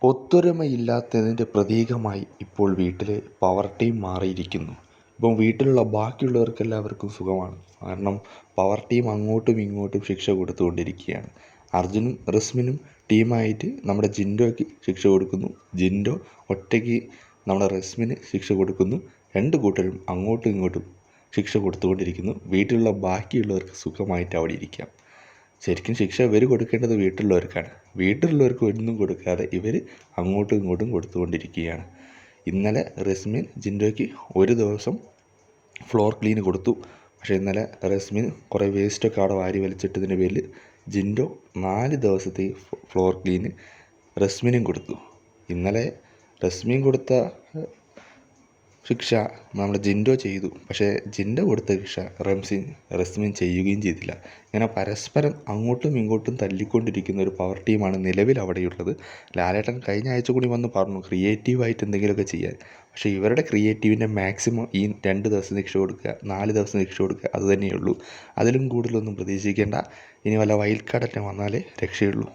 ഒത്തൊരുമയില്ലാത്തതിൻ്റെ പ്രതീകമായി ഇപ്പോൾ വീട്ടിലെ പവർ ടീം മാറിയിരിക്കുന്നു. ഇപ്പം വീട്ടിലുള്ള ബാക്കിയുള്ളവർക്കെല്ലാവർക്കും സുഖമാണ്. കാരണം പവർ ടീം അങ്ങോട്ടും ഇങ്ങോട്ടും ശിക്ഷ കൊടുത്തുകൊണ്ടിരിക്കുകയാണ്. അർജുനും റസ്മിനും ടീമായിട്ട് നമ്മുടെ ജിൻഡോയ്ക്ക് ശിക്ഷ കൊടുക്കുന്നു. ജിൻഡോ ഒറ്റയ്ക്ക് നമ്മുടെ റസ്മിന് ശിക്ഷ കൊടുക്കുന്നു. രണ്ട് കൂട്ടരും അങ്ങോട്ടും ഇങ്ങോട്ടും ശിക്ഷ കൊടുത്തുകൊണ്ടിരിക്കുന്നു. വീട്ടിലുള്ള ബാക്കിയുള്ളവർക്ക് സുഖമായിട്ട് അവിടെ ഇരിക്കാം. ശരിക്കും ശിക്ഷ ഇവർ കൊടുക്കേണ്ടത് വീട്ടിലുള്ളവർക്കാണ്. വീട്ടിലുള്ളവർക്ക് ഒന്നും കൊടുക്കാതെ ഇവർ അങ്ങോട്ടും ഇങ്ങോട്ടും കൊടുത്തുകൊണ്ടിരിക്കുകയാണ്. ഇന്നലെ റസ്മിൻ ജിൻഡോയ്ക്ക് ഒരു ദിവസം ഫ്ലോർ ക്ലീൻ കൊടുത്തു. പക്ഷേ ഇന്നലെ റസ്മിൻ കുറേ വേസ്റ്റൊക്കെ അവിടെ വാരി വലിച്ചിട്ടതിൻ്റെ പേരിൽ ജിൻഡോ 4 ദിവസത്തെ ഫ്ലോർ ക്ലീന് റസ്മിനും കൊടുത്തു. ഇന്നലെ റസ്മിൻ കൊടുത്ത ശിക്ഷ നമ്മുടെ ജിൻഡോ ചെയ്തു. പക്ഷേ ജിൻഡോ കൊടുത്ത ശിക്ഷ റസ്മിൻ ചെയ്യുകയും ചെയ്തില്ല. ഇങ്ങനെ പരസ്പരം അങ്ങോട്ടും ഇങ്ങോട്ടും തല്ലിക്കൊണ്ടിരിക്കുന്ന ഒരു പവർ ടീമാണ് നിലവിൽ അവിടെയുള്ളത്. ലാലേട്ടൻ കഴിഞ്ഞ ആഴ്ച കൂടി വന്ന് പറഞ്ഞു ക്രിയേറ്റീവായിട്ട് എന്തെങ്കിലുമൊക്കെ ചെയ്യാൻ. പക്ഷേ ഇവരുടെ ക്രിയേറ്റീവിൻ്റെ മാക്സിമം ഈ 2 ദിവസം ശിക്ഷ കൊടുക്കുക, 4 ദിവസം ശിക്ഷ കൊടുക്കുക, അത് തന്നെയുള്ളൂ. അതിലും കൂടുതലൊന്നും പ്രതീക്ഷിക്കേണ്ട. ഇനി വല്ല വൈൽഡ് കാർഡൊക്കെ വന്നാലേ രക്ഷയുള്ളൂ.